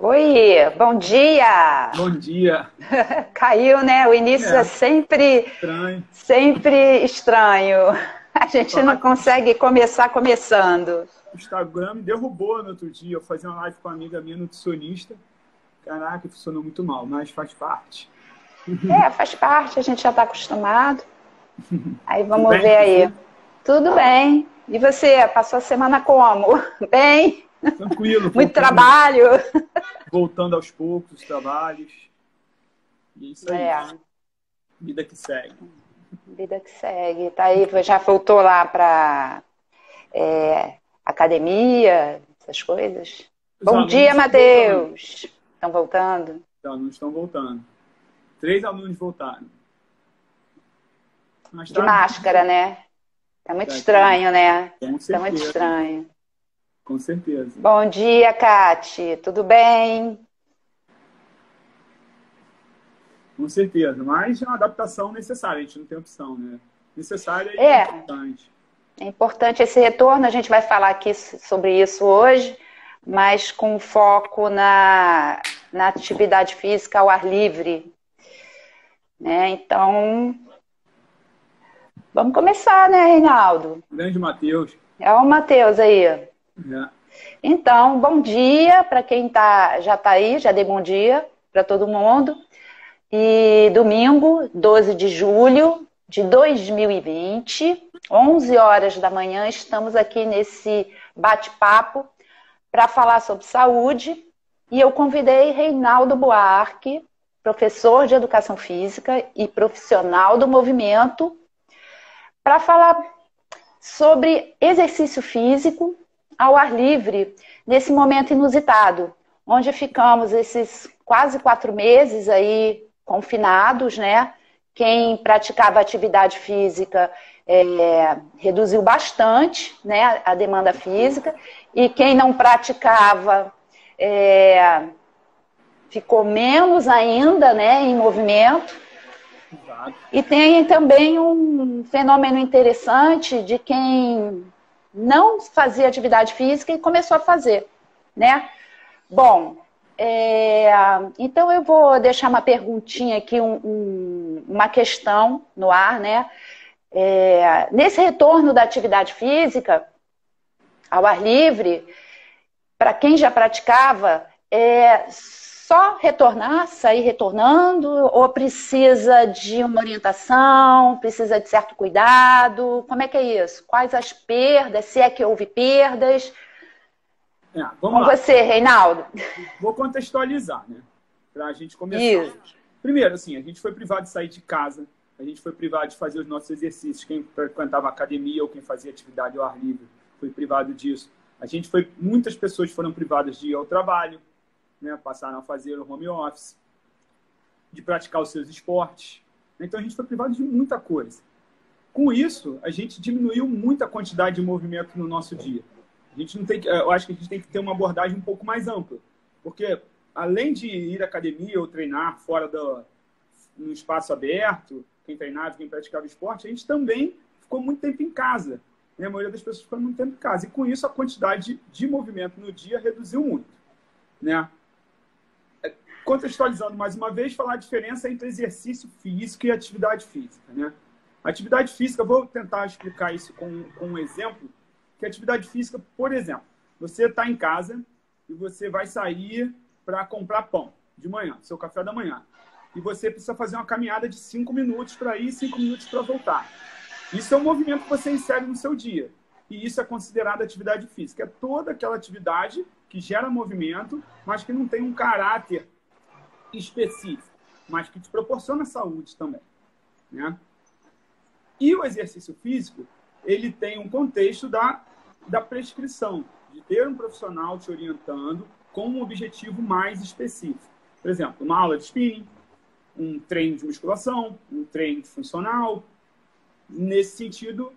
Oi, bom dia! Bom dia. Caiu, né? O início é É, sempre, estranho. sempre estranho. A gente não Falar que consegue começar começando. o Instagram me derrubou no outro dia. Eu fazia uma live com uma amiga minha, nutricionista. Caraca, funcionou muito mal, mas faz parte. É, faz parte, a gente já está acostumado. Aí Tudo vamos bem ver com aí. você? Tudo bem. E você, passou a semana como? Bem? Tranquilo, Muito trabalho? voltando aos poucos, os trabalhos. E é isso aí. É, Vida que segue. vida que segue. Tá aí, já voltou lá para academia, essas coisas? Os Bom dia, alunos estão voltando. Matheus! Estão voltando? Os alunos estão voltando. 3 alunos voltaram. Mas De tá vindo. máscara, né? Tá muito Tá aqui. estranho, né? Com Tá muito certeza. estranho. Com certeza. Bom dia, Kati. Tudo bem? Com certeza. Mas é uma adaptação necessária. A gente não tem opção, né? Necessária e É, importante. é importante esse retorno. A gente vai falar aqui sobre isso hoje, mas com foco na atividade física ao ar livre, né? Então, vamos começar, né, Reinaldo? Grande Matheus. É o Matheus aí. É. Então, bom dia para quem já está aí, já dei bom dia para todo mundo. E domingo, 12 de julho de 2020, 11 horas da manhã, estamos aqui nesse bate-papo para falar sobre saúde. E eu convidei Reinaldo Buarque, professor de educação física e profissional do movimento, para falar sobre exercício físico ao ar livre, nesse momento inusitado, onde ficamos esses quase 4 meses aí confinados, né? Quem praticava atividade física reduziu bastante, né, a demanda física, e quem não praticava ficou menos ainda, né, em movimento. Exato. E tem também um fenômeno interessante de quem não fazia atividade física e começou a fazer, né? Bom, então eu vou deixar uma perguntinha aqui, uma questão no ar, né? Nesse retorno da atividade física ao ar livre, para quem já praticava, só retornar, sair retornando, ou precisa de uma orientação, precisa de certo cuidado? Como é que é isso? Quais as perdas, se é que houve perdas? Vamos Com lá. você, Reinaldo. Vou contextualizar, né? Para a gente começar. Isso. Primeiro, assim, a gente foi privado de sair de casa, a gente foi privado de fazer os nossos exercícios. Quem frequentava academia ou quem fazia atividade ao ar livre foi privado disso. Muitas pessoas foram privadas de ir ao trabalho, né? Passaram a fazer o home office, de praticar os seus esportes. Então a gente foi privado de muita coisa. Com isso, a gente diminuiu muito a quantidade de movimento no nosso dia. A gente não tem, eu acho que a gente tem que ter uma abordagem um pouco mais ampla, porque além de ir à academia ou treinar no espaço aberto, quem treinava, quem praticava esporte, a gente também ficou muito tempo em casa. Né? A maioria das pessoas ficou muito tempo em casa. E com isso, a quantidade de movimento no dia reduziu muito. Né? Contextualizando mais uma vez, falar a diferença entre exercício físico e atividade física. Né? Atividade física, vou tentar explicar isso com um exemplo, que atividade física, por exemplo, você está em casa e você vai sair para comprar pão de manhã, seu café da manhã. E você precisa fazer uma caminhada de 5 minutos para ir e 5 minutos para voltar. Isso é um movimento que você insere no seu dia. E isso é considerado atividade física. É toda aquela atividade que gera movimento, mas que não tem um caráter específico, mas que te proporciona saúde também. Né? E o exercício físico, ele tem um contexto da prescrição, de ter um profissional te orientando com um objetivo mais específico. Por exemplo, uma aula de spinning, um treino de musculação, um treino funcional. Nesse sentido,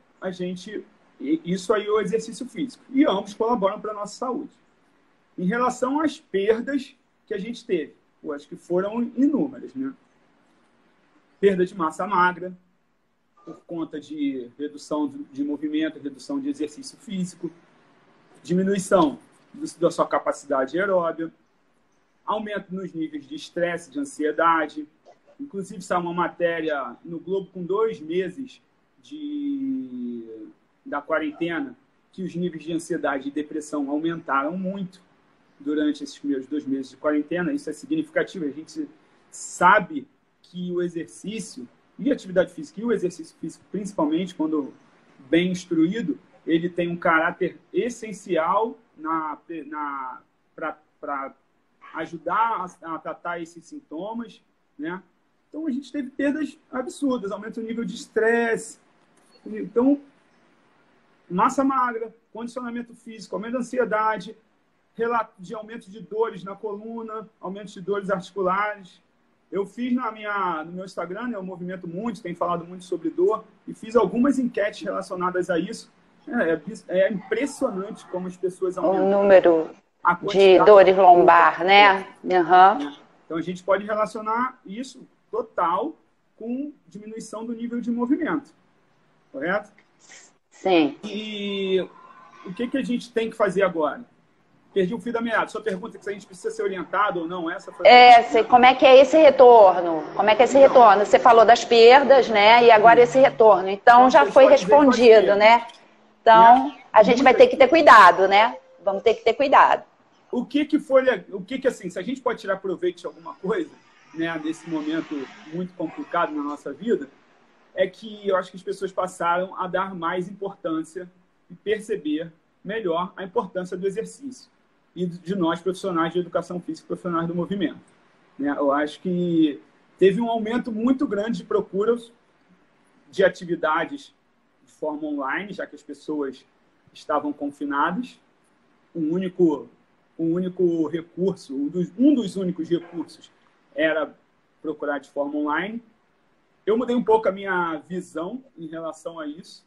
isso aí é o exercício físico. E ambos colaboram para a nossa saúde. Em relação às perdas que a gente teve, eu acho que foram inúmeras, né? Perda de massa magra, por conta de redução de movimento, redução de exercício físico, diminuição da sua capacidade aeróbica, aumento nos níveis de estresse, de ansiedade. Inclusive, saiu uma matéria no Globo com 2 meses da quarentena, que os níveis de ansiedade e depressão aumentaram muito durante esses primeiros 2 meses de quarentena. Isso é significativo. A gente sabe que o exercício e a atividade física, e o exercício físico, principalmente quando bem instruído, ele tem um caráter essencial para ajudar a tratar esses sintomas, né? Então, a gente teve perdas absurdas, aumenta o nível de estresse. Então, massa magra, condicionamento físico, aumento da ansiedade, relato de aumento de dores na coluna, aumento de dores articulares. Eu fiz no meu Instagram, né, eu movimento muito, tenho falado muito sobre dor, e fiz algumas enquetes relacionadas a isso. É impressionante como as pessoas aumentam. O número de dores lombar, né? Uhum. Então, a gente pode relacionar isso total com diminuição do nível de movimento. Correto? Sim. E o que a gente tem que fazer agora? Perdi o fio da meada. Sua pergunta é se a gente precisa ser orientado ou não. Como é que é esse retorno? Como é que é esse retorno? Você falou das perdas, né? E agora esse retorno. Então, já foi respondido, né? Então, a gente vai ter que ter cuidado, né? Vamos ter que ter cuidado. Assim, se a gente pode tirar proveito de alguma coisa, né, nesse momento muito complicado na nossa vida, é que eu acho que as pessoas passaram a dar mais importância e perceber melhor a importância do exercício e de nós, profissionais de educação física, profissionais do movimento. Né? Eu acho que teve um aumento muito grande de procuras de atividades de forma online, já que as pessoas estavam confinadas. Um único recurso, um dos únicos recursos era procurar de forma online. Eu mudei um pouco a minha visão em relação a isso.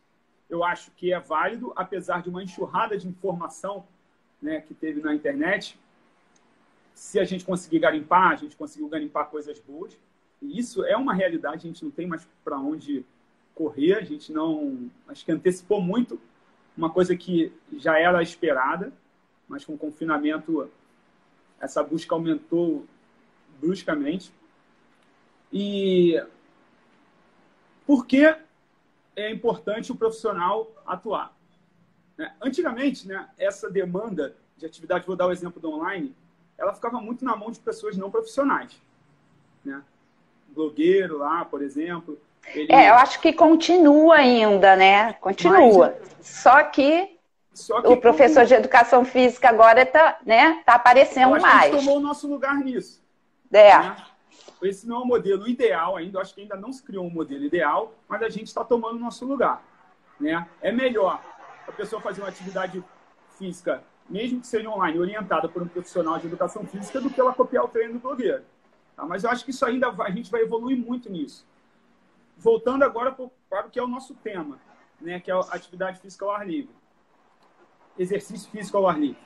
Eu acho que é válido, apesar de uma enxurrada de informação, né, que teve na internet. Se a gente conseguir garimpar, a gente conseguiu garimpar coisas boas. E isso é uma realidade, a gente não tem mais para onde correr. A gente não... Acho que antecipou muito uma coisa que já era esperada, mas com o confinamento essa busca aumentou bruscamente. E por que é importante o profissional atuar? Antigamente, né, essa demanda de atividade, vou dar o exemplo do online, ela ficava muito na mão de pessoas não profissionais. Né? Blogueiro lá, por exemplo. Eu acho que continua ainda, né? Continua. Só que o professor de educação física agora está, né, tá aparecendo mais. A gente tomou o nosso lugar nisso. Né? Esse não é o modelo ideal ainda. Acho que ainda não se criou um modelo ideal, mas a gente está tomando o nosso lugar. Né? É melhor a pessoa fazer uma atividade física, mesmo que seja online, orientada por um profissional de educação física, do que ela copiar o treino do blogueiro. Tá? Mas eu acho que isso ainda a gente vai evoluir muito nisso. Voltando agora para o que é o nosso tema, né? Que é a atividade física ao ar livre. Exercício físico ao ar livre.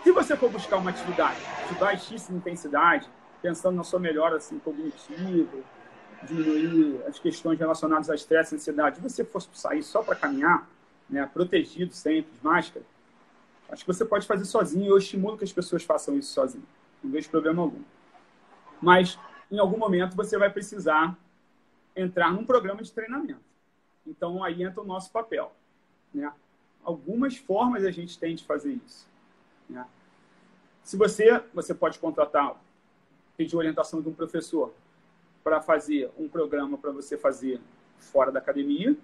Se você for buscar uma atividade de baixíssima intensidade, pensando na sua melhora assim, cognitiva, diminuir as questões relacionadas a estresse e ansiedade, se você fosse sair só para caminhar, né, protegido sempre, de máscara, acho que você pode fazer sozinho. Eu estimulo que as pessoas façam isso sozinho. Não vejo problema algum. Mas, em algum momento, você vai precisar entrar num programa de treinamento. Então, aí entra o nosso papel. Né? Algumas formas a gente tem de fazer isso. Né? Se você pode contratar, pedir orientação de um professor para fazer um programa para você fazer fora da academia,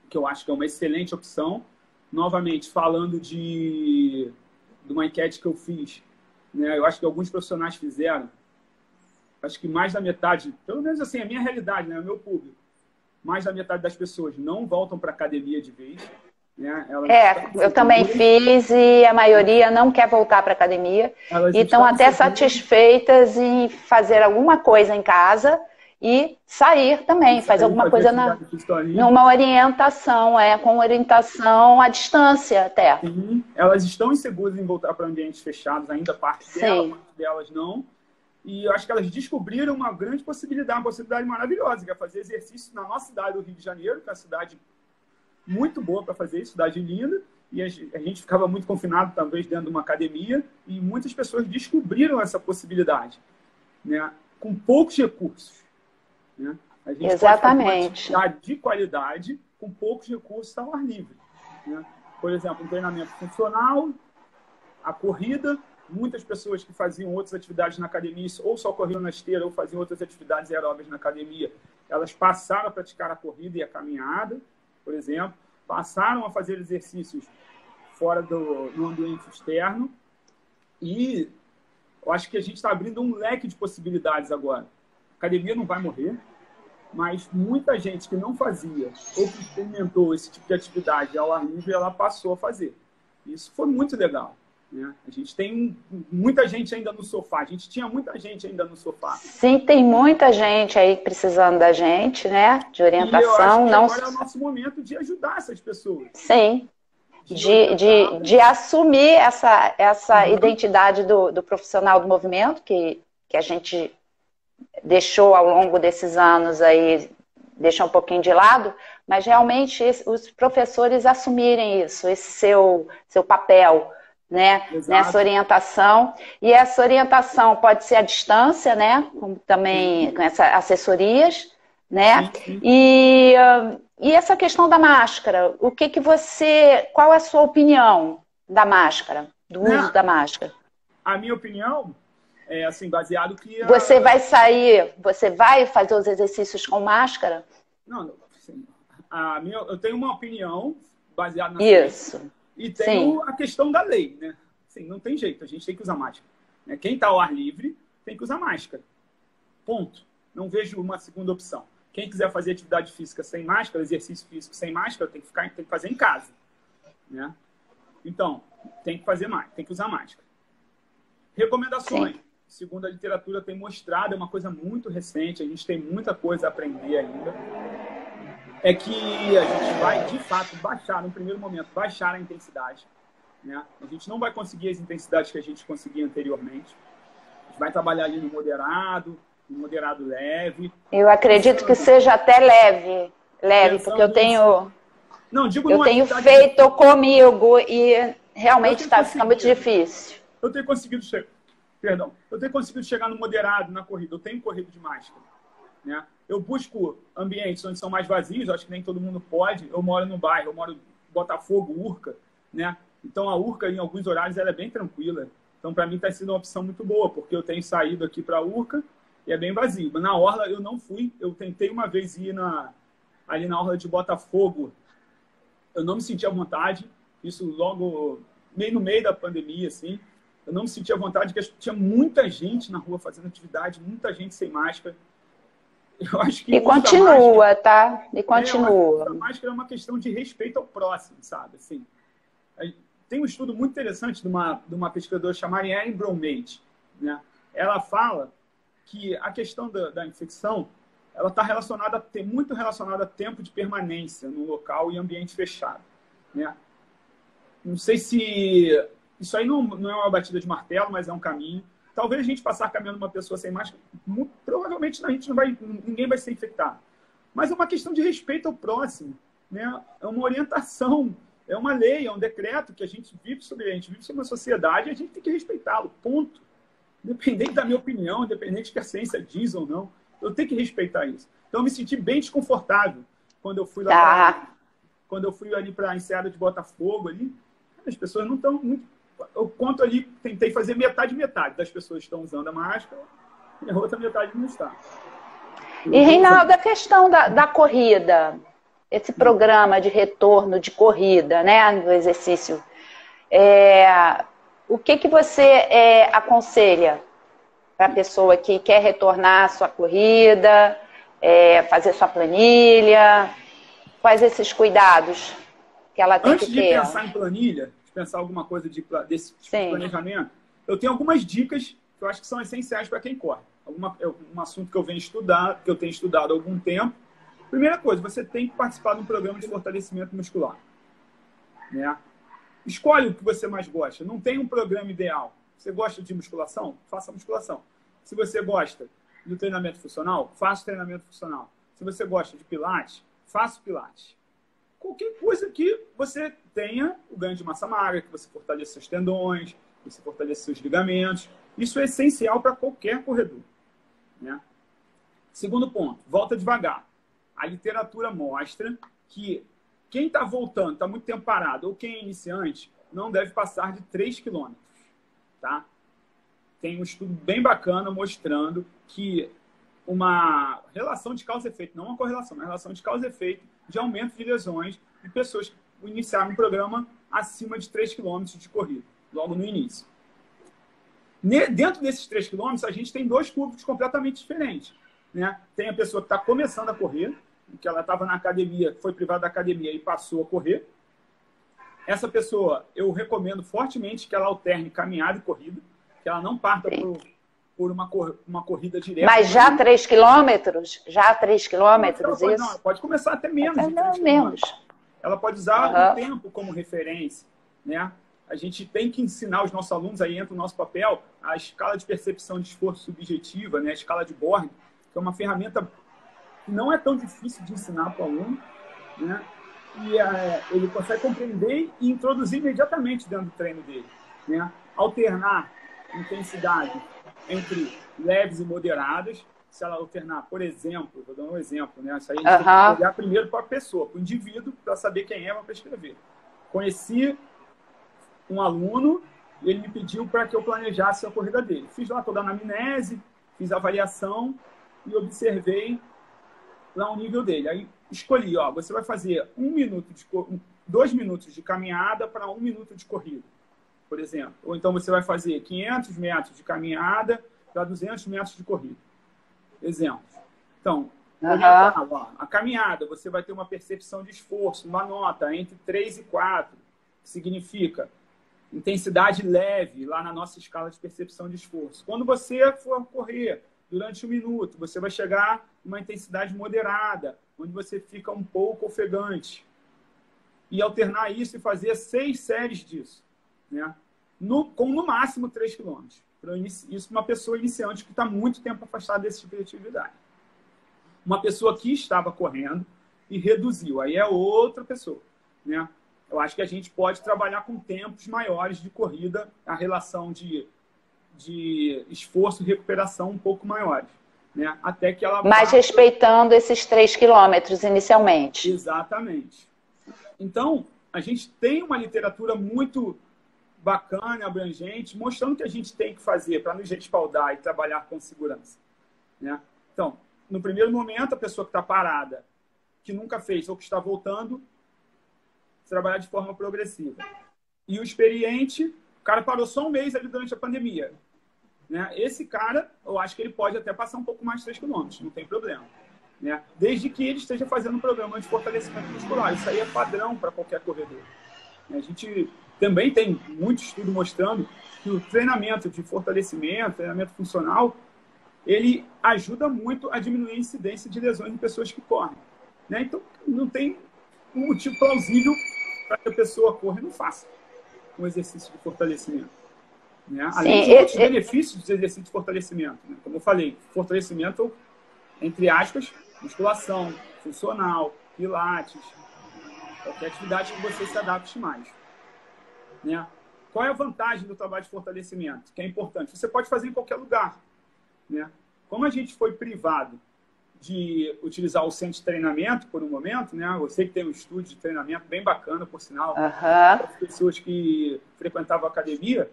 que eu acho que é uma excelente opção. Novamente, falando de uma enquete que eu fiz, né? Eu acho que alguns profissionais fizeram, acho que mais da metade, pelo menos assim, a minha realidade, né? O meu público, mais da metade das pessoas não voltam para a academia de vez. né? Eu também fiz e a maioria não quer voltar para a academia e estão até satisfeitas em fazer alguma coisa em casa e sair também, fazer alguma coisa numa orientação, com orientação à distância até. Sim, elas estão inseguras em voltar para ambientes fechados, ainda parte delas não. E eu acho que elas descobriram uma grande possibilidade, uma possibilidade maravilhosa, que é fazer exercício na nossa cidade do Rio de Janeiro, que é uma cidade muito boa para fazer isso, cidade linda, e a gente ficava muito confinado, talvez, dentro de uma academia, e muitas pessoas descobriram essa possibilidade, né? Com poucos recursos. Né? A gente pode fazer uma atividade de qualidade com poucos recursos ao ar livre. Né? Por exemplo, um treinamento funcional, a corrida, muitas pessoas que faziam outras atividades na academia, ou só corriam na esteira, ou faziam outras atividades aeróbicas na academia, elas passaram a praticar a corrida e a caminhada, por exemplo, passaram a fazer exercícios fora no ambiente externo, e eu acho que a gente está abrindo um leque de possibilidades agora. A academia não vai morrer, mas muita gente que não fazia ou que experimentou esse tipo de atividade ao ar livre, ela passou a fazer. Isso foi muito legal. Né? A gente tem muita gente ainda no sofá. A gente tinha muita gente ainda no sofá. Sim, tem muita gente aí precisando da gente, né? De orientação. E eu acho que agora é o nosso momento de ajudar essas pessoas. Sim. De assumir essa identidade do profissional do movimento que a gente deixou ao longo desses anos aí, deixou um pouquinho de lado, mas realmente os professores assumirem isso, esse seu papel, né, nessa orientação. E essa orientação pode ser à distância, né, como também com essas assessorias, né, e essa questão da máscara, qual é a sua opinião da máscara, do uso da máscara? A minha opinião é assim, baseado que... Você vai fazer os exercícios com máscara? Não, assim, eu tenho uma opinião baseada na ciência. E tenho a questão da lei, né? Assim, não tem jeito, a gente tem que usar máscara. Né? Quem está ao ar livre tem que usar máscara. Ponto. Não vejo uma segunda opção. Quem quiser fazer atividade física sem máscara, exercício físico sem máscara, tem que fazer em casa. Né? Então, tem que usar máscara. Recomendações. Sim. Segundo a literatura tem mostrado, é uma coisa muito recente, a gente tem muita coisa a aprender ainda, é que a gente vai, de fato, no primeiro momento, baixar a intensidade. Né? A gente não vai conseguir as intensidades que a gente conseguia anteriormente. A gente vai trabalhar ali no moderado leve. Eu acredito que seja até leve, porque eu tenho... Não, digo eu tenho feito comigo e realmente está ficando muito difícil. Eu tenho conseguido chegar no moderado na corrida. Eu tenho corrido de máscara. Né? Eu busco ambientes onde são mais vazios, acho que nem todo mundo pode. Eu moro no bairro, eu moro em Botafogo, Urca. Né? Então a Urca, em alguns horários, ela é bem tranquila. Então, para mim, está sendo uma opção muito boa, porque eu tenho saído aqui para a Urca e é bem vazio. Mas na Orla eu não fui. Eu tentei uma vez ir ali na Orla de Botafogo. Eu não me senti à vontade. Isso logo, no meio da pandemia, assim. Eu não me sentia à vontade, porque tinha muita gente na rua fazendo atividade, muita gente sem máscara. Eu acho que continua, tá? E continua. A máscara é uma questão de respeito ao próximo, sabe? Assim, tem um estudo muito interessante de uma pesquisadora chamada Erin Bromage, né? Ela fala que a questão da infecção ela está muito relacionada a tempo de permanência no local e ambiente fechado. Né? Não sei se... Isso aí não é uma batida de martelo, mas é um caminho. Talvez a gente passar caminhando uma pessoa sem máscara, provavelmente ninguém vai ser infectado. Mas é uma questão de respeito ao próximo. Né? É uma orientação, é uma lei, é um decreto que a gente vive sobre uma sociedade e a gente tem que respeitá-lo, ponto. Independente da minha opinião, independente do que a ciência diz ou não, eu tenho que respeitar isso. Então eu me senti bem desconfortável quando eu fui lá quando eu fui ali para a Enseada de Botafogo ali, as pessoas não estão muito... Eu conto ali, tentei fazer metade das pessoas estão usando a máscara e a outra metade não está. E, Reinaldo, a questão da corrida, esse programa de retorno de corrida, né, do exercício, o que você aconselha para a pessoa que quer retornar à sua corrida, fazer sua planilha? Quais esses cuidados que ela tem Antes que de ter? pensar em planilha, de pensar alguma coisa desse tipo de Sim. planejamento, eu tenho algumas dicas que eu acho que são essenciais para quem corre. Um assunto que eu tenho estudado há algum tempo. Primeira coisa, você tem que participar de um programa de fortalecimento muscular. Né? Escolhe o que você mais gosta. Não tem um programa ideal. Você gosta de musculação? Faça musculação. Se você gosta do treinamento funcional, faça treinamento funcional. Se você gosta de pilates, faça pilates. Qualquer coisa que você tenha o ganho de massa magra, que você fortaleça seus tendões, que você fortaleça seus ligamentos. Isso é essencial para qualquer corredor. Né? Segundo ponto, volta devagar. A literatura mostra que quem está voltando, está muito tempo parado, ou quem é iniciante, não deve passar de 3 quilômetros. Tá? Tem um estudo bem bacana mostrando que uma relação de causa e efeito, não uma correlação, uma relação de causa e efeito de aumento de lesões de pessoas que iniciaram um programa acima de 3 quilômetros de corrida, logo no início. Dentro desses 3 quilômetros, a gente tem dois públicos completamente diferentes. Né? Tem a pessoa que está começando a correr, que ela estava na academia, foi privada da academia e passou a correr. Essa pessoa, eu recomendo fortemente que ela alterne caminhada e corrida, que ela não parta por uma corrida direta. Mas já 3 quilômetros? Já 3 quilômetros, isso? Não, ela pode começar até menos de 3 menos. quilômetros. Ela pode usar o tempo como referência. Né? A gente tem que ensinar os nossos alunos, aí entra o nosso papel, a escala de percepção de esforço subjetiva, né? A escala de Borg, que é uma ferramenta que não é tão difícil de ensinar para o aluno, né? E ele consegue compreender e introduzir imediatamente dentro do treino dele. Né? Alternar intensidade entre leves e moderadas. Se ela alternar, por exemplo, vou dar um exemplo, né? Isso aí a gente tem que olhar primeiro para a pessoa, para o indivíduo, para saber quem é, para escrever. Conheci um aluno e ele me pediu para que eu planejasse a corrida dele. Fiz lá toda a anamnese, fiz a avaliação e observei lá o nível dele. Aí escolhi, ó, você vai fazer 2 minutos de caminhada para 1 minuto de corrida, por exemplo. Ou então você vai fazer 500 metros de caminhada para 200 metros de corrida. Exemplo. Então, ó, a caminhada, você vai ter uma percepção de esforço, uma nota entre 3 e 4, que significa intensidade leve, lá na nossa escala de percepção de esforço. Quando você for correr durante 1 minuto, você vai chegar a uma intensidade moderada, onde você fica um pouco ofegante. E alternar isso e fazer 6 séries disso. Né? Com no máximo 3 quilômetros. Isso para uma pessoa iniciante que está muito tempo afastada desse tipo de atividade. Uma pessoa que estava correndo e reduziu. Aí é outra pessoa. Né? Eu acho que a gente pode trabalhar com tempos maiores de corrida, a relação de esforço e recuperação um pouco maiores. Né? Até que ela... Mas respeitando esses 3 quilômetros inicialmente. Exatamente. Então, a gente tem uma literatura muito bacana, abrangente, mostrando o que a gente tem que fazer para nos respaldar e trabalhar com segurança. Né? Então, no primeiro momento, a pessoa que está parada, que nunca fez ou que está voltando, trabalhar de forma progressiva. E o experiente, o cara parou só 1 mês ali durante a pandemia. Né? Esse cara, eu acho que ele pode até passar um pouco mais de 3 quilômetros, não tem problema. Né? Desde que ele esteja fazendo um programa de fortalecimento muscular. Isso aí é padrão para qualquer corredor. A gente também tem muito estudo mostrando que o treinamento de fortalecimento, treinamento funcional, ele ajuda muito a diminuir a incidência de lesões em pessoas que correm. Né? Então, não tem um motivo plausível para que a pessoa corra e não faça um exercício de fortalecimento. Né? Além de outros benefícios dos exercícios de fortalecimento. Né? Como eu falei, fortalecimento, entre aspas, musculação, funcional, pilates, qualquer atividade que você se adapte mais. Né? Qual é a vantagem do trabalho de fortalecimento? Que é importante. Você pode fazer em qualquer lugar. Né? Como a gente foi privado de utilizar o centro de treinamento por um momento, né? Você que tem um estúdio de treinamento bem bacana, por sinal, para as pessoas que frequentavam a academia,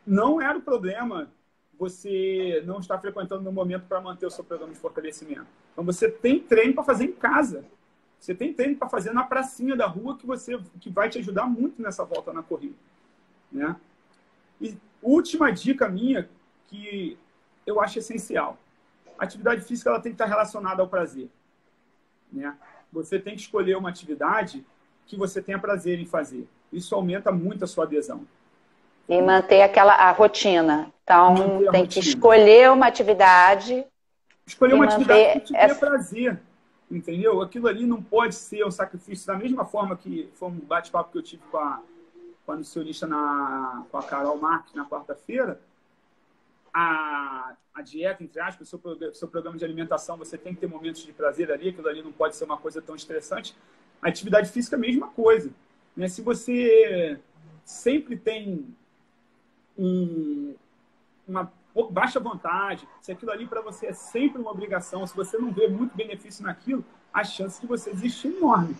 não era o problema você não estar frequentando no momento para manter o seu programa de fortalecimento. Então, você tem treino para fazer em casa. Você tem treino para fazer na pracinha da rua que vai te ajudar muito nessa volta na corrida. Né? E última dica minha, que eu acho essencial. A atividade física ela tem que estar relacionada ao prazer. Né? Você tem que escolher uma atividade que você tenha prazer em fazer. Isso aumenta muito a sua adesão. E manter a rotina. Então, tem que escolher uma atividade. Escolher uma atividade que te dê prazer. Entendeu? Aquilo ali não pode ser um sacrifício. Da mesma forma que foi um bate-papo que eu tive com a nutricionista, com a Carol Marques, na quarta-feira, a dieta, entre aspas, seu programa de alimentação, você tem que ter momentos de prazer ali, aquilo ali não pode ser uma coisa tão estressante. A atividade física é a mesma coisa. Né? Se você sempre tem uma baixa vontade, se aquilo ali para você é sempre uma obrigação, se você não vê muito benefício naquilo, a chance de você desistir é enorme.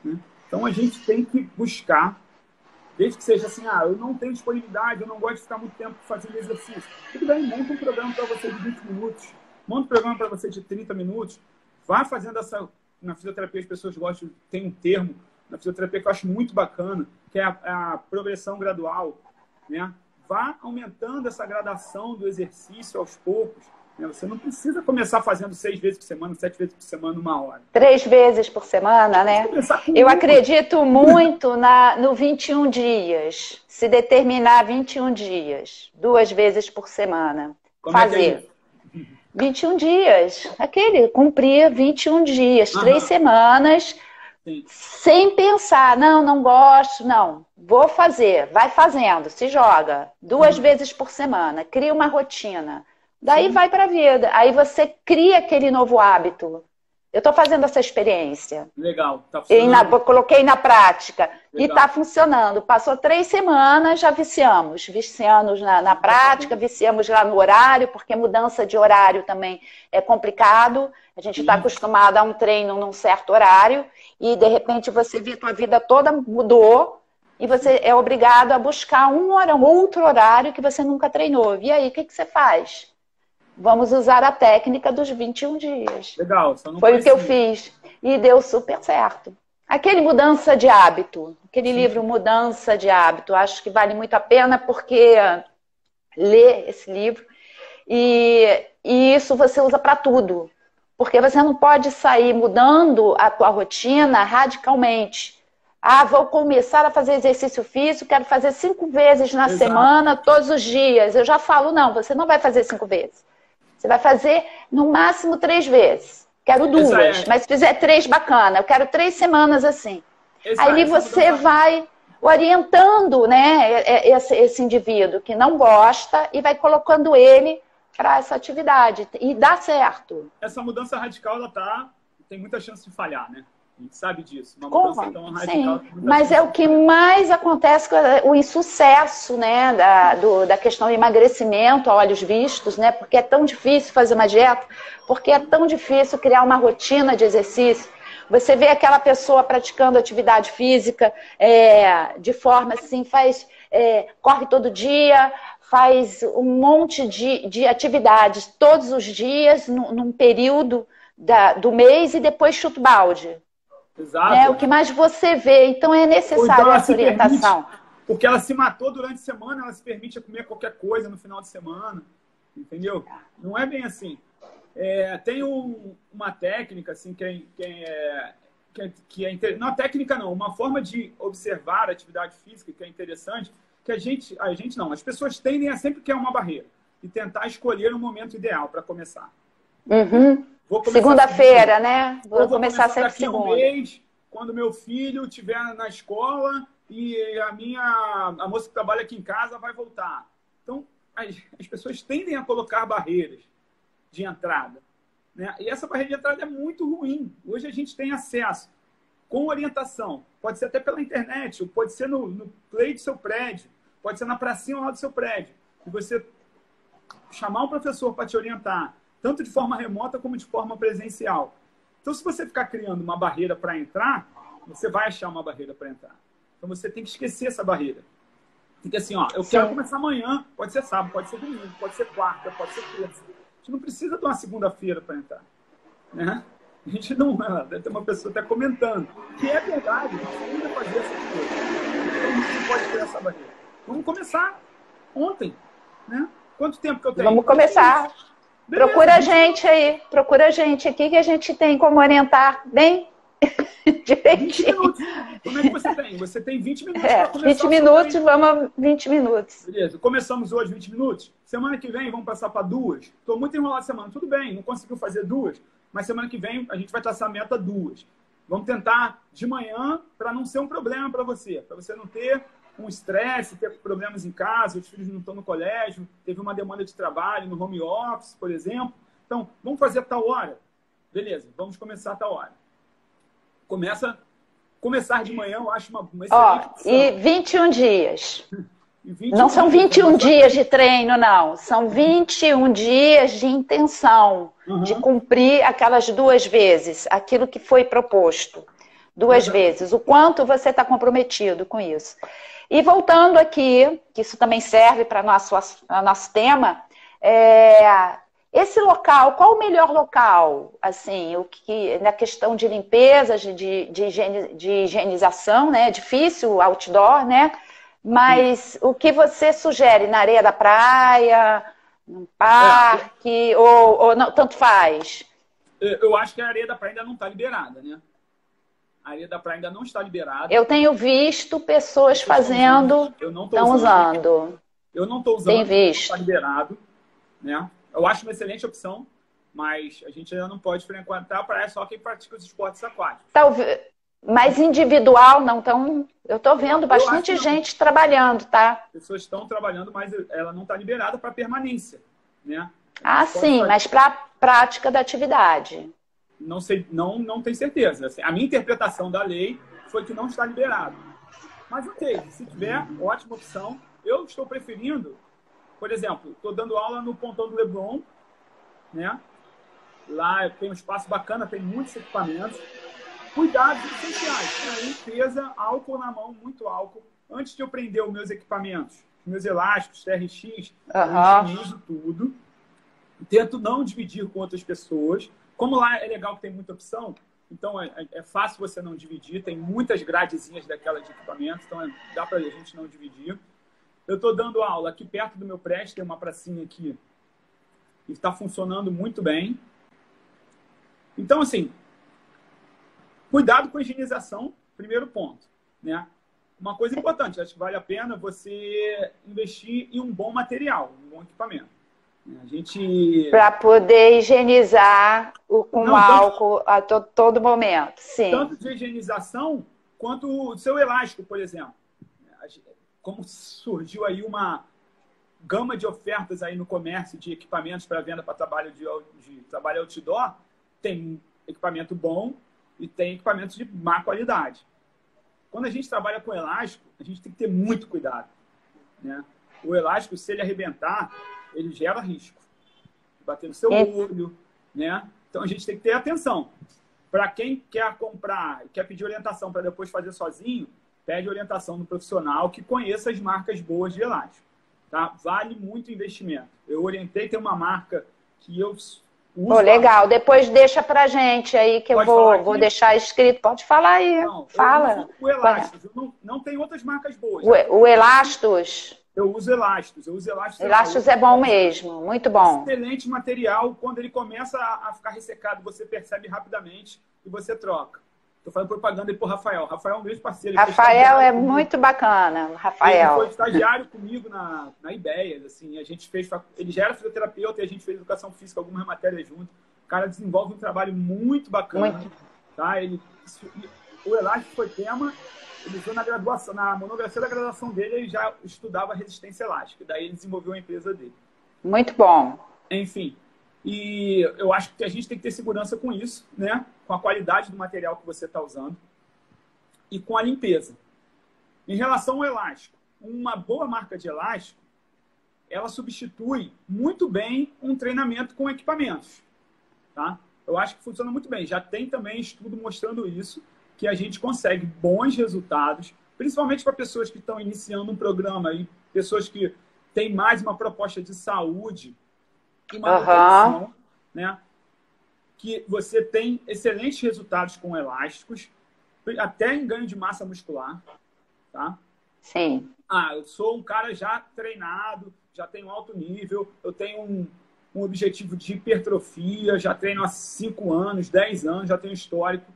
Né? Então a gente tem que buscar, desde que seja assim, eu não tenho disponibilidade, eu não gosto de ficar muito tempo fazendo exercício. Tudo bem, monta um programa para você de 20 minutos, monta um programa para você de 30 minutos, vá fazendo essa... Na fisioterapia as pessoas gostam, tem um termo na fisioterapia que eu acho muito bacana, que é a progressão gradual, né? Vá aumentando essa gradação do exercício aos poucos. Né? Você não precisa começar fazendo 6 vezes por semana, 7 vezes por semana, 1 hora. 3 vezes por semana, né? Eu acredito muito no 21 dias. Se determinar 21 dias, 2 vezes por semana. Como fazer. 21 dias. Cumprir 21 dias, 3 semanas... Sim. Sem pensar, não gosto, não, vou fazer, vai fazendo, se joga 2 vezes por semana, cria uma rotina, daí vai para a vida, aí você cria aquele novo hábito. Eu estou fazendo essa experiência. Legal, tá funcionando. Coloquei na prática. Legal. E está funcionando. Passou 3 semanas, já viciamos. Viciamos na prática, viciamos lá no horário, porque mudança de horário também é complicado. A gente está acostumado a um treino num certo horário e, de repente, você vê a tua vida toda mudou e você é obrigado a buscar outro horário que você nunca treinou. E aí, o que você faz? Vamos usar a técnica dos 21 dias. Legal. Foi o que eu fiz. E deu super certo. Aquele Mudança de Hábito. Aquele livro Mudança de Hábito. Acho que vale muito a pena porque ler esse livro. E isso você usa para tudo. Porque você não pode sair mudando a tua rotina radicalmente. Vou começar a fazer exercício físico, quero fazer 5 vezes na semana, todos os dias. Eu já falo, não, você não vai fazer 5 vezes. Você vai fazer, no máximo, 3 vezes. Quero 2, mas se fizer 3, bacana. Eu quero 3 semanas assim. Aí você vai orientando, né, esse indivíduo que não gosta e vai colocando ele para essa atividade. E dá certo. Essa mudança radical, tem muita chance de falhar, né? A gente sabe disso. Uma mudança tão radical. Sim, mas é o que mais acontece com o insucesso, né, da questão do emagrecimento a olhos vistos, né? Porque é tão difícil fazer uma dieta, porque é tão difícil criar uma rotina de exercício. Você vê aquela pessoa praticando atividade física de forma assim, corre todo dia, faz um monte de atividades todos os dias, num período do mês e depois chuta o balde. Exato. O que mais você vê. Então é necessário essa orientação. Porque ela se matou durante a semana, ela se permite comer qualquer coisa no final de semana. Entendeu? Não é bem assim. Tem uma técnica, assim, que é não, técnica não, uma forma de observar a atividade física que é interessante, que as pessoas tendem a sempre criar uma barreira e tentar escolher um momento ideal para começar. Segunda-feira, né? Vou começar sempre daqui segunda. Um mês, quando meu filho estiver na escola e a moça que trabalha aqui em casa vai voltar. Então, as pessoas tendem a colocar barreiras de entrada. Né? E essa barreira de entrada é muito ruim. Hoje a gente tem acesso com orientação. Pode ser até pela internet, ou pode ser no play do seu prédio, pode ser na pracinha lá do seu prédio. E você chamar um professor para te orientar, tanto de forma remota como de forma presencial. Então, se você ficar criando uma barreira para entrar, você vai achar uma barreira para entrar. Então, você tem que esquecer essa barreira. Fica assim, eu quero começar amanhã, pode ser sábado, pode ser domingo, pode ser quarta, pode ser terça. A gente não precisa de uma segunda-feira para entrar. Né? A gente não... Deve ter uma pessoa até comentando. Que é verdade, a gente precisa fazer essa coisa. Então, a gente não pode criar essa barreira. Vamos começar ontem. Né? Quanto tempo que eu tenho? Vamos começar. Beleza. Procura a gente aí. Procura a gente aqui que a gente tem como orientar bem. 20 direitinho. minutos. Como é que você tem? Você tem 20 minutos É, para começar 20 o seu minutos, treino. vamos a 20 minutos. Beleza, começamos hoje 20 minutos. Semana que vem vamos passar para 2. Estou muito enrolado semana. Tudo bem, não conseguiu fazer 2, mas semana que vem a gente vai traçar a meta 2. Vamos tentar de manhã para não ser um problema para você não ter um estresse, ter problemas em casa, os filhos não estão no colégio, teve uma demanda de trabalho no home office, por exemplo. Então, vamos fazer a tal hora? Beleza, vamos começar a tal hora. Começar de manhã, eu acho uma excelente opção. E 21 dias. E 21 Não são dias, 21 dias de treino, não. São 21 dias de intenção, de cumprir aquelas 2 vezes, aquilo que foi proposto. 2 vezes. O quanto você está comprometido com isso. E voltando aqui, que isso também serve para nosso tema, esse local, qual o melhor local? Assim, na questão de limpeza, de higienização, né? Difícil, outdoor, né? Mas o que você sugere? Na areia da praia, num parque, ou não, tanto faz? Eu acho que a areia da praia ainda não está liberada, né? A areia da praia ainda não está liberada. Eu tenho visto pessoas fazendo, estão usando. Eu não estou usando, tem visto. Não está liberado, né? Eu acho uma excelente opção, mas a gente ainda não pode frequentar a praia só quem pratica os esportes aquáticos. Talvez, mas individual não tão. Eu estou vendo bastante gente trabalhando, tá? Pessoas estão trabalhando, mas ela não está liberada para permanência, né? Sim, mas para prática da atividade. Não sei, não tenho certeza. A minha interpretação da lei foi que não está liberado. Mas ok, se tiver, ótima opção. Eu estou preferindo, por exemplo, estou dando aula no Pontão do Leblon, né? Lá tem um espaço bacana, tem muitos equipamentos. Cuidados essenciais, limpeza, álcool na mão, muito álcool. Antes de eu prender os meus equipamentos, meus elásticos, TRX, eu higienizo tudo. Tento não dividir com outras pessoas. Como lá é legal que tem muita opção, então é fácil você não dividir. Tem muitas gradezinhas daquelas de equipamentos, então dá para a gente não dividir. Eu estou dando aula aqui perto do meu prédio, tem uma pracinha aqui e está funcionando muito bem. Então, assim, cuidado com a higienização, primeiro ponto, né? Uma coisa importante, acho que vale a pena você investir em um bom material, um bom equipamento. Para poder higienizar com álcool a todo momento, sim. Tanto de higienização quanto o seu elástico, por exemplo. Como surgiu aí uma gama de ofertas aí no comércio de equipamentos para venda para trabalho de trabalho outdoor, tem equipamento bom e tem equipamentos de má qualidade. Quando a gente trabalha com elástico, a gente tem que ter muito cuidado, né? O elástico, se ele arrebentar, ele gera risco. Bater no seu olho, né? Então a gente tem que ter atenção. Para quem quer comprar, quer pedir orientação para depois fazer sozinho, pede orientação do profissional que conheça as marcas boas de elástico. Tá? Vale muito investimento. Eu orientei, tem uma marca que eu uso. Legal, depois deixa pra gente aí que eu vou deixar escrito. Pode falar aí. Não, fala. Eu uso o Elastos. Não tem outras marcas boas. O Elastos? Eu uso Elastos. Elastos é bom mesmo, muito bom. Excelente material. Quando ele começa a ficar ressecado, você percebe rapidamente e você troca. Estou fazendo propaganda aí pro Rafael. Rafael é um grande parceiro. Rafael é muito bacana. Rafael. Ele foi estagiário comigo na IBEA. Assim, a gente fez, ele já era fisioterapeuta e a gente fez educação física, algumas matérias junto. O cara desenvolve um trabalho muito bacana. Tá? O elástico foi tema. Ele usou na graduação, na monografia da graduação dele, ele já estudava resistência elástica. Daí ele desenvolveu a empresa dele. Muito bom. Enfim. E eu acho que a gente tem que ter segurança com isso, né? Com a qualidade do material que você está usando e com a limpeza. Em relação ao elástico, uma boa marca de elástico, ela substitui muito bem um treinamento com equipamentos. Tá? Eu acho que funciona muito bem. Já tem também estudo mostrando isso, que a gente consegue bons resultados, principalmente para pessoas que estão iniciando um programa e pessoas que têm mais uma proposta de saúde e uma nutrição, né? Que você tem excelentes resultados com elásticos, até em ganho de massa muscular, tá? Sim. Eu sou um cara já treinado, já tenho alto nível, eu tenho um objetivo de hipertrofia, já treino há 5 anos, 10 anos, já tenho histórico.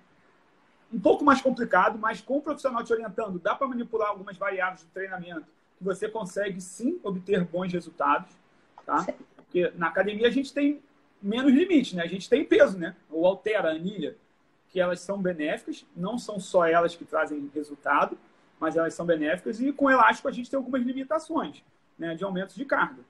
um pouco mais complicado, mas com o profissional te orientando, dá para manipular algumas variáveis do treinamento que você consegue, sim, obter bons resultados, tá? Porque na academia a gente tem menos limite, né? A gente tem peso, né? Ou altera a anilha, que elas são benéficas, não são só elas que trazem resultado, mas elas são benéficas, e com o elástico a gente tem algumas limitações, né, de aumento de carga.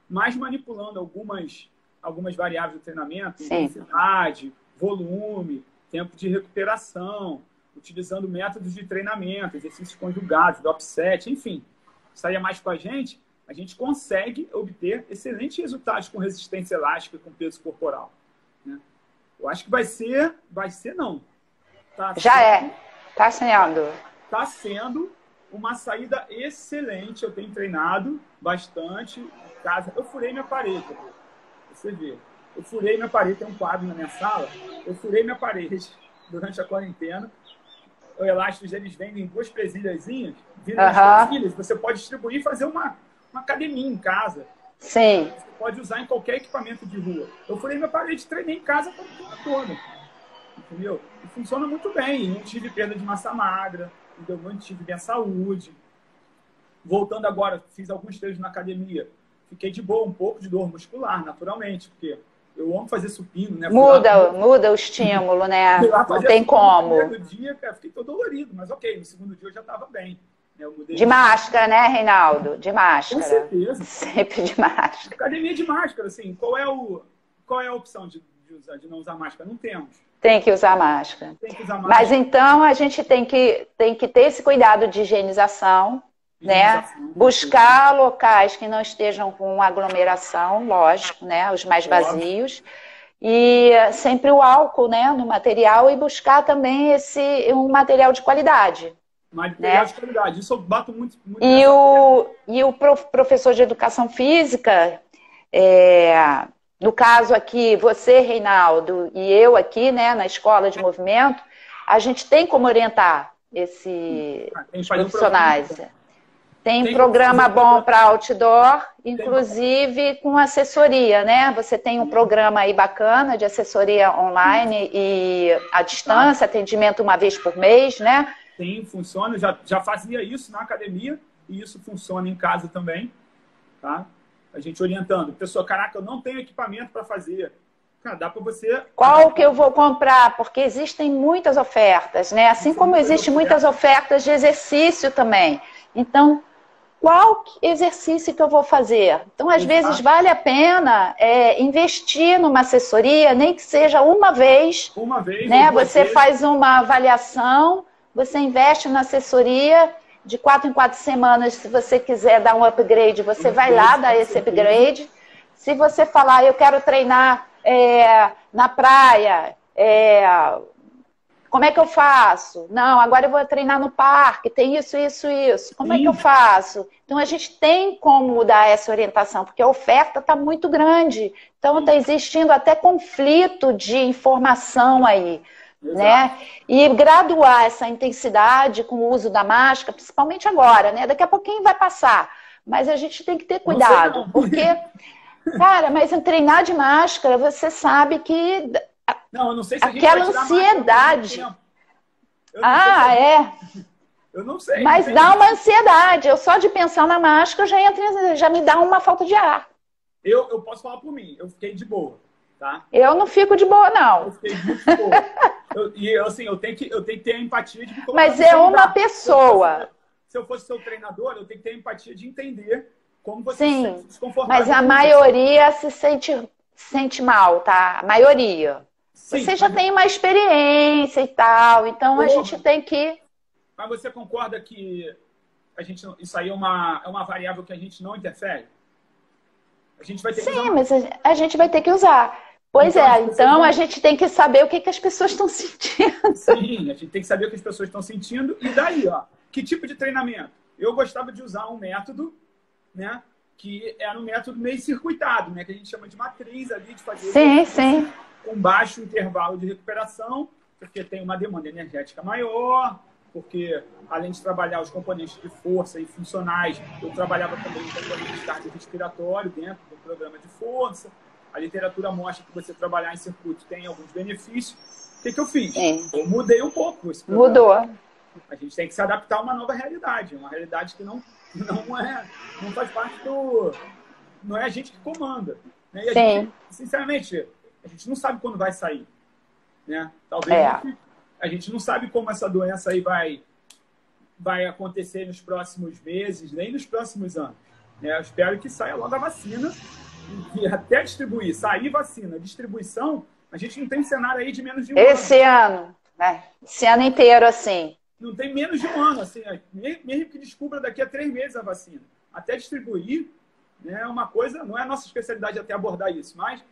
Mas manipulando algumas variáveis do treinamento, intensidade, volume, tempo de recuperação, utilizando métodos de treinamento, exercícios conjugados, do offset, enfim, saia mais com a gente consegue obter excelentes resultados com resistência elástica e com peso corporal, né? Eu acho que vai ser não. Está sendo. Está sendo uma saída excelente. Eu tenho treinado bastante em casa. Eu furei minha parede. Você vê. Eu furei minha parede. Tem um quadro na minha sala. Eu furei minha parede durante a quarentena. Os elásticos, eles vendem 2 presilhazinhas. Viram as presilhas. Você pode distribuir e fazer uma academia em casa. Sim. Você pode usar em qualquer equipamento de rua. Eu furei minha parede, treinei em casa para o toda. Entendeu? E funciona muito bem. Não tive perda de massa magra. Eu mantive minha saúde. Voltando agora, fiz alguns treinos na academia. Fiquei de boa, um pouco de dor muscular, naturalmente, porque eu amo fazer supino, né? Muda o estímulo, né? Não tem como. No primeiro dia, cara, fiquei todo dolorido, mas ok, no segundo dia eu já estava bem. Eu mudei de máscara, né, Reinaldo? De máscara. Com certeza. Sempre de máscara. Academia de máscara, assim, qual é a opção de não usar máscara? Não temos. Tem que usar máscara. Mas então a gente tem que ter esse cuidado de higienização, né? Buscar locais que não estejam com aglomeração, lógico, né? Os mais vazios. E sempre o álcool, né? No material, e buscar também um material de qualidade. Material de qualidade. Isso eu bato muito e o professor de educação física, no caso aqui, você, Reinaldo, e eu aqui, né, na escola de movimento, a gente tem como orientar os profissionais. Tem um programa bom para outdoor, inclusive com assessoria, né? Você tem um programa aí bacana de assessoria online e à distância, atendimento uma vez por mês, né? Sim, funciona. Já fazia isso na academia e isso funciona em casa também, tá? A gente orientando. Pessoa, caraca, eu não tenho equipamento para fazer. Cara, dá para você... Qual que eu vou comprar? Porque existem muitas ofertas, né? Assim como existem muitas ofertas de exercício também. Então, qual exercício que eu vou fazer? Então, às vezes, vale a pena investir numa assessoria, nem que seja uma vez. Uma vez, né? Você faz uma avaliação, você investe na assessoria, de 4 em 4 semanas, se você quiser dar um upgrade, você vai lá dar esse upgrade. Se você falar, eu quero treinar na praia, como é que eu faço? Não, agora eu vou treinar no parque, tem isso. Como é que eu faço? Então, a gente tem como dar essa orientação, porque a oferta está muito grande. Então, está existindo até conflito de informação aí. Né? E graduar essa intensidade com o uso da máscara, principalmente agora, né? Daqui a pouquinho vai passar. Mas a gente tem que ter cuidado, porque, cara, mas em treinar de máscara, você sabe que não, eu não sei se aquela ansiedade. Eu não sei. Mas dá uma ansiedade. Eu só de pensar na máscara já me dá uma falta de ar. Eu posso falar por mim, eu fiquei de boa. Tá? Eu não fico de boa, não. Eu fiquei muito de boa. Eu tenho que ter a empatia de me colocar. Mas é uma pessoa. Se eu fosse seu treinador, eu tenho que ter a empatia de entender como você se sente desconfortável. Mas a maioria se sente mal, tá? A maioria. Sim, você já tem uma experiência e tal, então a gente tem que... Mas você concorda que isso aí é uma variável que a gente não interfere? A gente vai ter que usar. Mas a gente vai ter que usar. Pois então a gente tem que saber o que as pessoas estão sentindo. Sim, a gente tem que saber o que as pessoas estão sentindo. E daí, ó, que tipo de treinamento? Eu gostava de usar um método, né, que era um método meio circuitado, né, que a gente chama de matriz ali, de fazer sim. Com baixo intervalo de recuperação, porque tem uma demanda energética maior, porque além de trabalhar os componentes de força e funcionais, eu trabalhava também com componentes cardiorrespiratório dentro do programa de força. A literatura mostra que você trabalhar em circuito tem alguns benefícios, que eu fiz? Sim. Eu mudei um pouco esse programa. Mudou. A gente tem que se adaptar a uma nova realidade, uma realidade que não faz parte do... Não é a gente que comanda. Né? E a gente, sinceramente, a gente não sabe quando vai sair. Né? Talvez a gente não sabe como essa doença aí vai acontecer nos próximos meses, nem nos próximos anos. Né? Eu espero que saia logo a vacina e até distribuir. Sair vacina, distribuição, a gente não tem cenário aí de menos de um ano. Esse ano, né? Esse ano inteiro, assim. Não tem menos de um ano, assim, mesmo que descubra daqui a 3 meses a vacina. Até distribuir, né, é uma coisa, não é a nossa especialidade até abordar isso, mas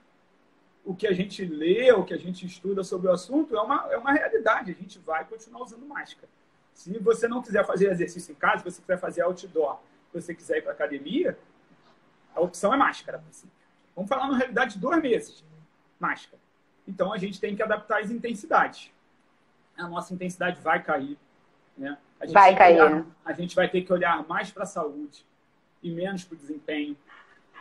o que a gente lê, o que a gente estuda sobre o assunto é uma realidade. A gente vai continuar usando máscara. Se você não quiser fazer exercício em casa, se você quiser fazer outdoor, se você quiser ir para academia, a opção é máscara. Assim. Vamos falar na realidade de 2 meses. Máscara. Então a gente tem que adaptar as intensidades. A nossa intensidade vai cair. Né? Vai cair. A gente vai ter que olhar mais para a saúde e menos para o desempenho.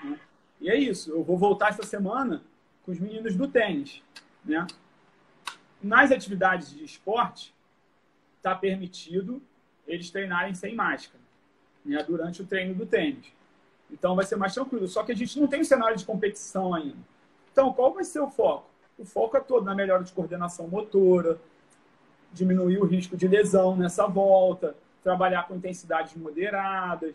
Né? E é isso. Eu vou voltar essa semana com os meninos do tênis. Né? Nas atividades de esporte, está permitido eles treinarem sem máscara, né? Durante o treino do tênis. Então vai ser mais tranquilo. Só que a gente não tem um cenário de competição ainda. Então, qual vai ser o foco? O foco é todo na melhora de coordenação motora, diminuir o risco de lesão nessa volta, trabalhar com intensidades moderadas,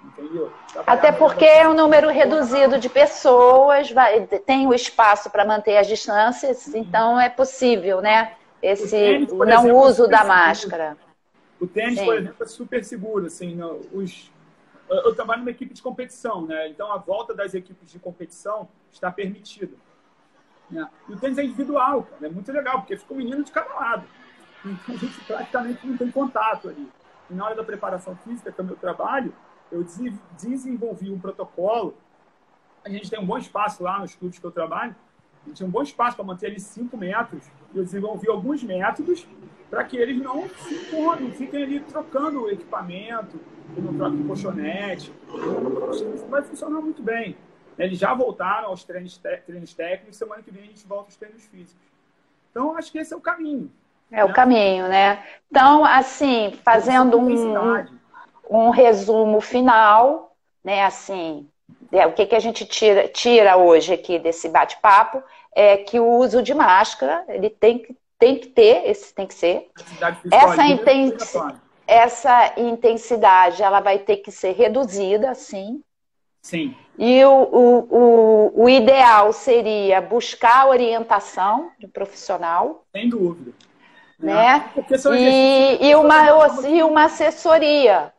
entendeu? Até porque é um número reduzido de pessoas, tem o espaço para manter as distâncias, então é possível, né? Esse tênis, por não exemplo, uso da seguro. máscara. O tênis, por exemplo, é super seguro. Assim, eu trabalho numa equipe de competição, né? Então a volta das equipes de competição está permitida. Né? E o tênis é individual, cara. É muito legal, porque fica um menino de cada lado. Então a gente praticamente não tem contato ali. E na hora da preparação física, que é o meu trabalho, eu desenvolvi um protocolo. A gente tem um bom espaço lá nos clubes que eu trabalho. A gente tem um bom espaço para manter ali 5 metros. E eu desenvolvi alguns métodos para que eles não se incomodem, fiquem ali trocando o equipamento, que não troquem colchonete. Isso vai funcionar muito bem. Eles já voltaram aos treinos técnicos. Semana que vem a gente volta aos treinos físicos. Então, acho que esse é o caminho. É o caminho, né? Então, assim, fazendo um resumo final, né? Assim, o que a gente tira hoje aqui desse bate-papo é que o uso de máscara, ele tem que ser. Essa intensidade, ela vai ter que ser reduzida, sim. Sim. E o ideal seria buscar orientação de profissional. Sem dúvida. Né? E uma assessoria.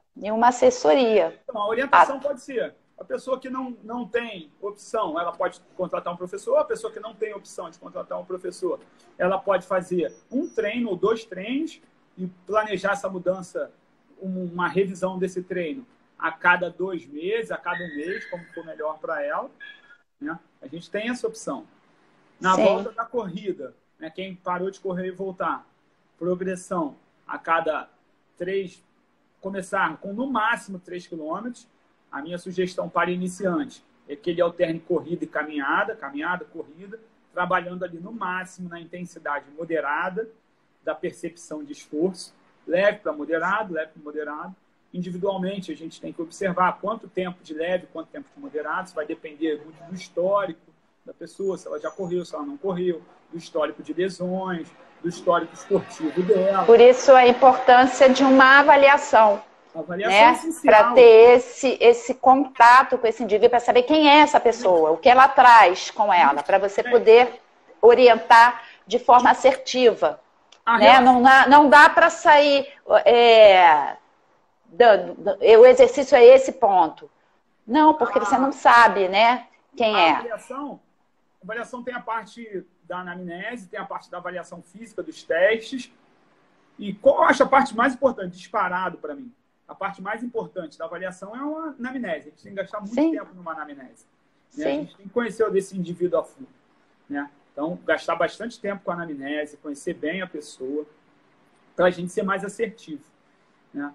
Então, a orientação pode ser a pessoa que não tem opção, ela pode contratar um professor. A pessoa que não tem opção de contratar um professor, ela pode fazer um treino ou 2 treinos e planejar essa mudança, uma revisão desse treino a cada 2 meses, a cada 1 mês, como for melhor para ela. Né? A gente tem essa opção. Na volta da corrida, né? Quem parou de correr e voltar, progressão a cada 3, começar com no máximo 3 quilômetros. A minha sugestão para iniciante é que ele alterne corrida e caminhada, corrida, trabalhando ali no máximo na intensidade moderada da percepção de esforço, leve para moderado. Individualmente, a gente tem que observar quanto tempo de leve, quanto tempo de moderado. Isso vai depender muito do histórico da pessoa, se ela já correu, se ela não correu, do histórico de lesões, do histórico esportivo dela. Por isso a importância de uma avaliação. Né? Para ter esse contato com esse indivíduo, para saber quem é essa pessoa, o que ela traz com ela, para você poder orientar de forma assertiva. Né? Não dá para sair... o exercício é esse ponto. Não, porque você não sabe, né, quem é. A avaliação tem a parte da anamnese, tem a parte da avaliação física, dos testes. E qual eu acho a parte mais importante, disparado para mim? A parte mais importante da avaliação é uma anamnese. A gente tem que gastar muito tempo numa anamnese. Né? A gente tem que conhecer desse indivíduo a fundo. Né? Então, gastar bastante tempo com a anamnese, conhecer bem a pessoa, para a gente ser mais assertivo. Né?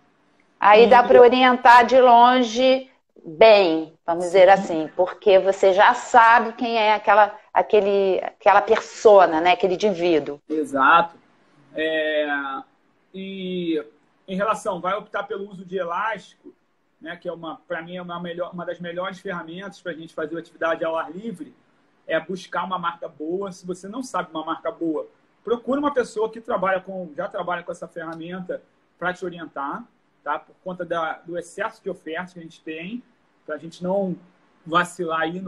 Aí dá para orientar de longe bem, vamos dizer assim, porque você já sabe quem é aquela persona, né? Aquele indivíduo. Exato. E em relação, vai optar pelo uso de elástico, né, que para mim é uma das melhores ferramentas para a gente fazer atividade ao ar livre, é buscar uma marca boa. Se você não sabe uma marca boa, procura uma pessoa que já trabalha com essa ferramenta para te orientar, tá? Por conta do excesso de ofertas que a gente tem, para a gente não vacilar aí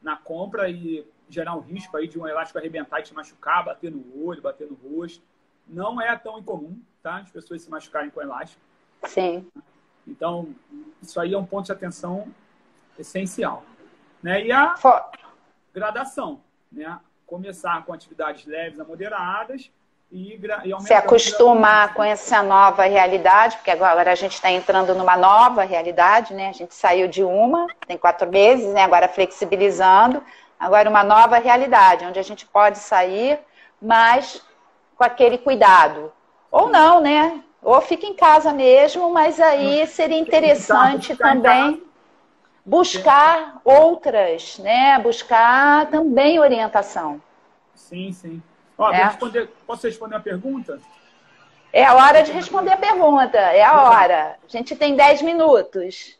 na compra e gerar um risco aí de um elástico arrebentar e te machucar, bater no olho, bater no rosto. Não é tão incomum, tá? As pessoas se machucarem com elástico. Sim. Então, isso aí é um ponto de atenção essencial. Né? E a gradação, né? Começar com atividades leves a moderadas e se acostumar com essa nova realidade, porque agora a gente está entrando numa nova realidade, né? A gente saiu de tem 4 meses, né? Agora flexibilizando, agora uma nova realidade, onde a gente pode sair, mas com aquele cuidado. Ou não, né? Ou fica em casa mesmo, mas aí seria interessante também buscar outras, né? Buscar também orientação. Sim, sim. Posso responder uma pergunta? É a hora de responder a pergunta, é a hora. A gente tem 10 minutos.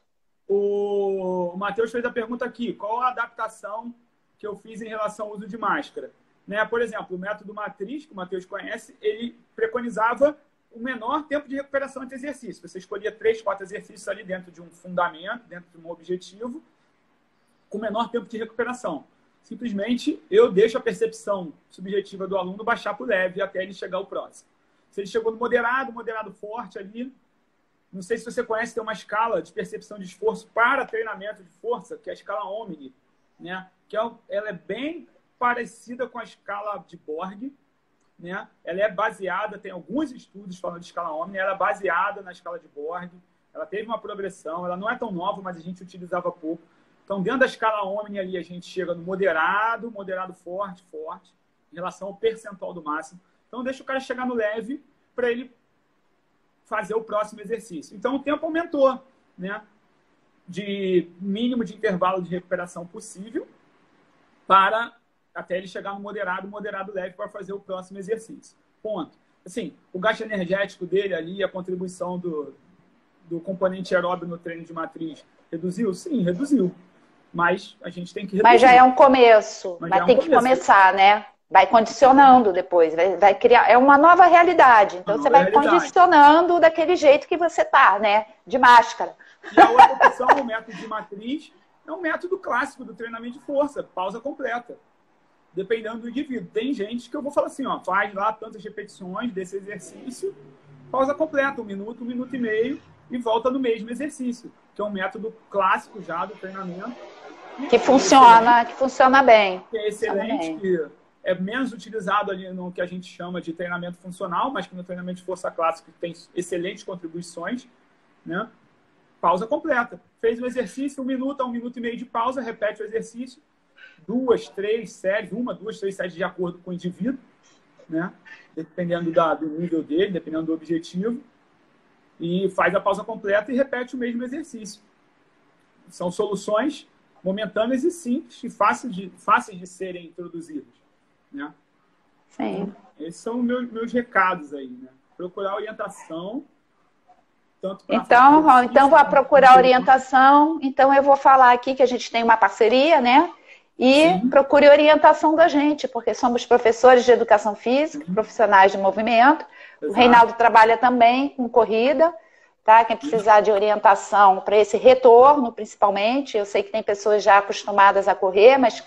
O Matheus fez a pergunta aqui, qual a adaptação que eu fiz em relação ao uso de máscara? Né? Por exemplo, o método Matriz, que o Matheus conhece, ele preconizava o menor tempo de recuperação entre exercícios. Você escolhia 3, 4 exercícios ali dentro de um fundamento, dentro de um objetivo, com menor tempo de recuperação. Simplesmente, eu deixo a percepção subjetiva do aluno baixar para o leve até ele chegar ao próximo. Se ele chegou no moderado forte ali, não sei se você conhece, tem uma escala de percepção de esforço para treinamento de força, que é a escala Omni, né? Ela é bem parecida com a escala de Borg, né? Ela é baseada, tem alguns estudos falando de escala Omni, ela é baseada na escala de Borg, ela teve uma progressão, ela não é tão nova, mas a gente utilizava pouco. Então, dentro da escala Omni ali, a gente chega no moderado, forte, em relação ao percentual do máximo. Então, deixa o cara chegar no leve para ele fazer o próximo exercício. Então, o tempo aumentou, né? De mínimo de intervalo de recuperação possível para até ele chegar no moderado leve para fazer o próximo exercício. Ponto. Assim, o gasto energético dele ali, a contribuição do componente aeróbio no treino de matriz, reduziu? Sim, reduziu. Mas a gente tem que reduzir. Mas já é um começo. Mas tem que começar, né? Vai condicionando depois. Vai criar. É uma nova realidade. Então você vai condicionando daquele jeito que você tá, né? De máscara. E a outra opção, o método de matriz, é um método clássico do treinamento de força, pausa completa. Dependendo do indivíduo. Tem gente que eu vou falar assim, ó, faz lá tantas repetições desse exercício, pausa completa, 1 minuto, 1 minuto e meio, e volta no mesmo exercício, que é um método clássico já do treinamento. Que funciona bem. Que é excelente, que é menos utilizado ali no que a gente chama de treinamento funcional, mas que no treinamento de força clássico tem excelentes contribuições, né? Pausa completa. Fez o exercício, 1 minuto a 1 minuto e meio de pausa, repete o exercício, 2, 3 séries, 1, 2, 3 séries de acordo com o indivíduo, né? Dependendo do nível dele, dependendo do objetivo, e faz a pausa completa e repete o mesmo exercício. São soluções momentâneas e simples e fáceis de serem introduzidas, né? Sim. Então, esses são meus recados aí, né? Procurar orientação. Então vou procurar orientação. Então eu vou falar aqui que a gente tem uma parceria, né? E procure orientação da gente, porque somos professores de educação física, profissionais de movimento. Exato. O Reinaldo trabalha também com corrida, tá? Quem precisar de orientação para esse retorno, principalmente. Eu sei que tem pessoas já acostumadas a correr, mas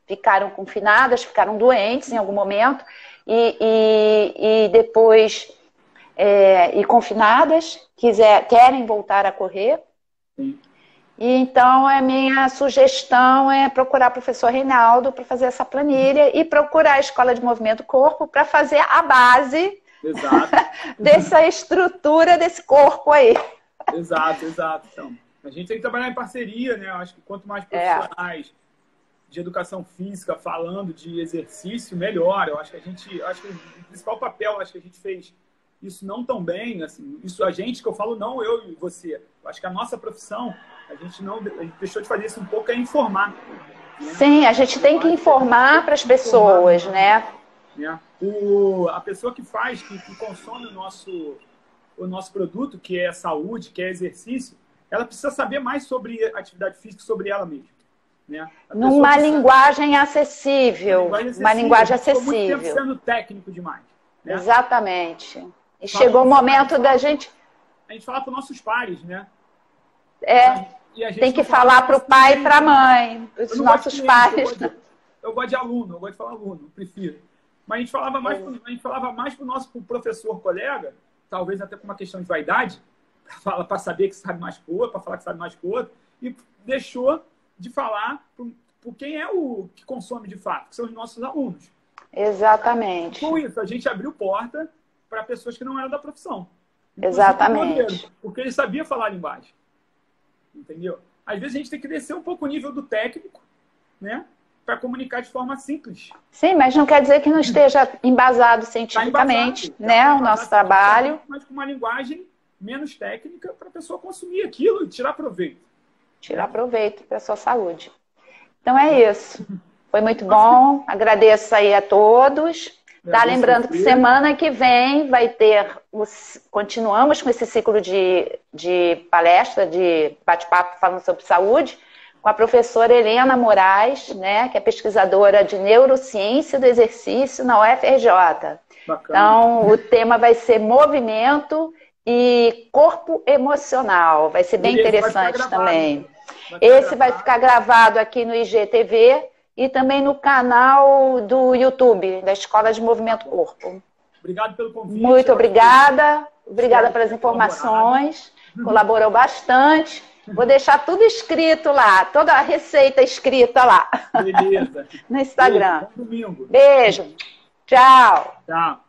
ficaram confinadas, ficaram doentes em algum momento e depois e confinadas, querem voltar a correr. Sim. E então a minha sugestão é procurar o professor Reinaldo para fazer essa planilha e procurar a Escola de Movimento Corpo para fazer a base dessa estrutura desse corpo aí. Exato. Então, a gente tem que trabalhar em parceria, né? Eu acho que quanto mais profissionais de educação física falando de exercício, melhor. Eu acho que o principal papel, acho que a gente fez isso não tão bem, assim, isso a gente que eu falo, não eu e você. Eu acho que a nossa profissão A gente deixou de fazer isso um pouco, é informar. Né? Sim, a gente tem que informar para as pessoas, né? A pessoa que consome o nosso produto, que é saúde, que é exercício, ela precisa saber mais sobre atividade física, sobre ela mesma. Né? Numa linguagem acessível. Uma linguagem acessível. Muito tempo sendo técnico demais. Né? Exatamente. E chegou o momento da gente... A gente fala para os nossos pares, né? Tem que falar para o pai e para a mãe, os nossos pais. Eu gosto de aluno, eu gosto de falar aluno, prefiro. Mas a gente falava mais para o nosso professor colega, talvez até por uma questão de vaidade, para saber que sabe mais que o outro, para falar que sabe mais que o outro, e deixou de falar por quem é o que consome de fato, que são os nossos alunos. Exatamente. Com isso, a gente abriu porta para pessoas que não eram da profissão. Exatamente. Porque ele sabia falar a linguagem. Entendeu? Às vezes a gente tem que descer um pouco o nível do técnico, né? Para comunicar de forma simples. Sim, mas não quer dizer que não esteja embasado cientificamente, né? O nosso trabalho. Mas com uma linguagem menos técnica para a pessoa consumir aquilo e tirar proveito. Tirar proveito para a sua saúde. Então é isso. Foi muito bom. Agradeço aí a todos. Tá, lembrando que semana que vem vai ter... Continuamos com esse ciclo de palestra, de bate-papo falando sobre saúde, com a professora Helena Moraes, né, que é pesquisadora de neurociência do exercício na UFRJ. Bacana. Então, o tema vai ser movimento e corpo emocional. Vai ser bem interessante também. Esse vai ficar gravado aqui no IGTV e também no canal do YouTube, da Escola de Movimento Corpo. Obrigado pelo convite. Muito obrigada. Obrigada pelas informações. Colaborou bastante. Vou deixar tudo escrito lá, toda a receita escrita lá. Beleza. No Instagram. Beijo, bom domingo. Beijo. Tchau. Tchau.